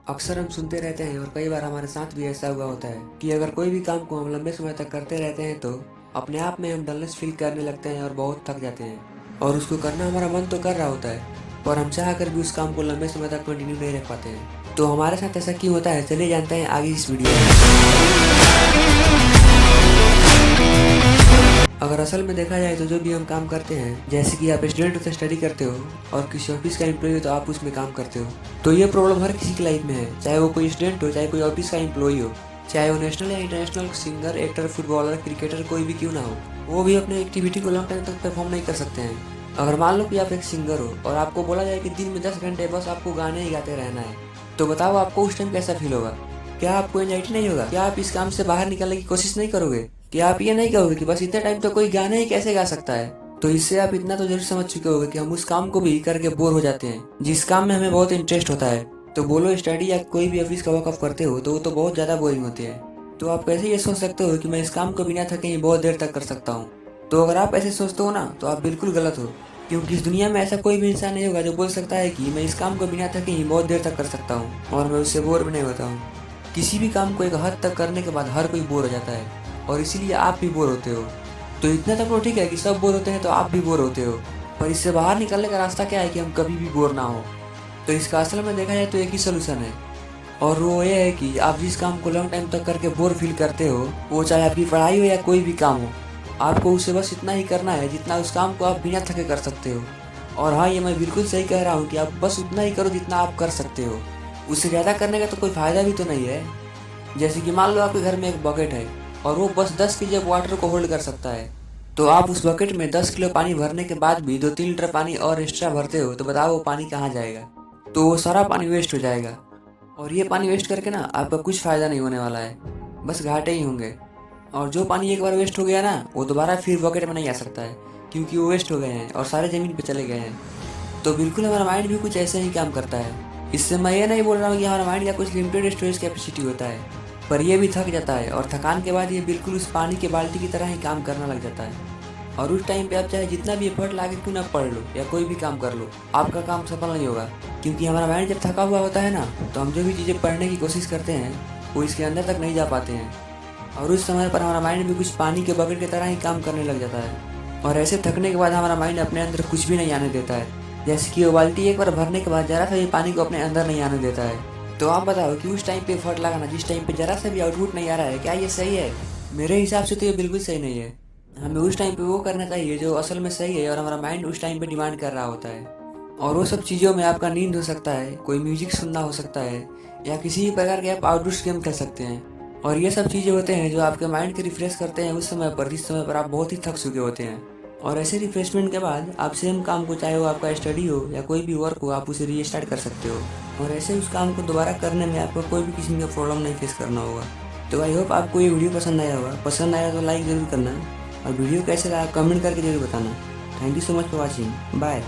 अक्सर हम सुनते रहते हैं और कई बार हमारे साथ भी ऐसा हुआ होता है कि अगर कोई भी काम को हम लंबे समय तक करते रहते हैं तो अपने आप में हम डलनेस फील करने लगते हैं और बहुत थक जाते हैं और उसको करना हमारा मन तो कर रहा होता है पर हम चाह कर भी उस काम को लंबे समय तक कंटिन्यू नहीं रख पाते हैं। तो हमारे साथ ऐसा क्यों होता है, चलिए जानते हैं आगे इस वीडियो में। अगर असल में देखा जाए तो जो भी हम काम करते हैं, जैसे कि आप स्टूडेंट हो तो स्टडी करते हो और किसी ऑफिस का एम्प्लॉय हो तो आप उसमें काम करते हो, तो ये प्रॉब्लम हर किसी की लाइफ में है, चाहे वो कोई स्टूडेंट हो, चाहे कोई ऑफिस का एम्प्लॉय हो, चाहे वो नेशनल या international singer, actor, footballer, cricketer कोई भी क्यों ना हो, वो भी अपने एक्टिविटी को लॉन्ग टाइम तक परफॉर्म नहीं कर सकते हैं। अगर मान लो कि आप एक सिंगर हो और आपको बोला जाए कि दिन में 10 घंटे बस आपको गाने ही गाते रहना है, तो बताओ आपको उस टाइम कैसा फील होगा? क्या आपको एंजाइटी नहीं होगा? क्या आप इस काम से बाहर निकलने की कोशिश नहीं करोगे? कि आप ये नहीं कहोगे कि बस इतने टाइम तो कोई गाना ही कैसे गा सकता है? तो इससे आप इतना तो जरूर समझ चुके होगे कि हम उस काम को भी करके बोर हो जाते हैं जिस काम में हमें बहुत इंटरेस्ट होता है। तो बोलो स्टडी या कोई भी ऑफिस का वर्कआउट करते हो तो वो तो बहुत ज्यादा बोरिंग होती है। तो आप कैसे ये सोच सकते हो कि मैं इस काम को बिना थके ही बहुत देर तक कर सकता हूँ? तो अगर आप ऐसे सोचते हो ना तो आप बिल्कुल गलत हो, क्योंकि इस दुनिया में ऐसा कोई भी इंसान नहीं होगा जो बोल सकता है कि मैं इस काम को बिना थके ही बहुत देर तक कर सकता हूँ और मैं उससे बोर भी नहीं होता हूँ। किसी भी काम को एक हद तक करने के बाद हर कोई बोर हो जाता है और इसीलिए आप भी बोर होते हो। तो इतना तक तो ठीक है कि सब बोर होते हैं तो आप भी बोर होते हो, पर इससे बाहर निकलने का रास्ता क्या है कि हम कभी भी बोर ना हो। तो इसका असल में देखा जाए तो एक ही सोल्यूशन है और वो ये है कि आप जिस काम को लॉन्ग टाइम तक करके बोर फील करते हो, वो चाहे आपकी पढ़ाई हो या कोई भी काम हो, आपको उसे बस इतना ही करना है जितना उस काम को आप बिना थके कर सकते हो। और हाँ, ये मैं बिल्कुल सही कह रहा हूँ कि आप बस उतना ही करो जितना आप कर सकते हो, उससे ज़्यादा करने का तो कोई फ़ायदा भी तो नहीं है। जैसे कि मान लो आपके घर में एक बकेट है और वो बस 10 केजी वाटर को होल्ड कर सकता है, तो आप उस बकेट में 10 किलो पानी भरने के बाद भी 2-3 लीटर पानी और एक्स्ट्रा भरते हो, तो बताओ वो पानी कहाँ जाएगा? तो वो सारा पानी वेस्ट हो जाएगा और ये पानी वेस्ट करके ना आपका कुछ फायदा नहीं होने वाला है, बस घाटे ही होंगे। और जो पानी एक बार वेस्ट हो गया ना वो दोबारा फिर बकेट में नहीं आ सकता है, क्योंकि वो वेस्ट हो गए हैं और सारे ज़मीन पे चले गए हैं। तो बिल्कुल हमारा माइंड भी कुछ ऐसे ही काम करता है। इससे मैं ये नहीं बोल रहा हूँ कि हमारा माइंड का कुछ लिमिटेड स्टोरेज कैपेसिटी होता है, पर यह भी थक जाता है और थकान के बाद ये बिल्कुल उस पानी के बाल्टी की तरह ही काम करना लग जाता है। और उस टाइम पे आप चाहे जितना भी एफर्ट लाके क्यों ना पढ़ लो या कोई भी काम कर लो, आपका काम सफल नहीं होगा, क्योंकि हमारा माइंड जब थका हुआ होता है ना तो हम जो भी चीज़ें पढ़ने की कोशिश करते हैं वो इसके अंदर तक नहीं जा पाते हैं और उस समय पर हमारा माइंड भी कुछ पानी के बकेट की तरह ही काम करने लग जाता है। और ऐसे थकने के बाद हमारा माइंड अपने अंदर कुछ भी नहीं आने देता है, जैसे कि वो बाल्टी एक बार भरने के बाद जरा सा भी पानी को अपने अंदर नहीं आने देता है। तो आप बताओ कि उस टाइम पे एफर्ट लगाना जिस टाइम पे जरा सा भी आउटपुट नहीं आ रहा है, क्या ये सही है? मेरे हिसाब से तो ये बिल्कुल सही नहीं है। हमें उस टाइम पे वो करना चाहिए जो असल में सही है और हमारा माइंड उस टाइम पे डिमांड कर रहा होता है। और वो सब चीज़ों में आपका नींद हो सकता है, कोई म्यूजिक सुनना हो सकता है, या किसी भी प्रकार के आप आउटडोर गेम खेल सकते हैं। और ये सब चीज़ें होते हैं जो आपके माइंड के रिफ्रेश करते हैं उस समय पर जिस समय पर आप बहुत ही थक चुके होते हैं। और ऐसे रिफ्रेशमेंट के बाद आप सेम काम को, चाहे वो आपका स्टडी हो या कोई भी वर्क हो, आप उसे रीस्टार्ट कर सकते हो और ऐसे उस काम को दोबारा करने में आपको कोई भी किस्म का प्रॉब्लम नहीं फेस करना होगा। तो आई होप आपको ये वीडियो पसंद आया होगा। पसंद आया तो लाइक ज़रूर करना और वीडियो कैसे लगा कमेंट करके जरूर बताना। Thank you so much for watching. Bye.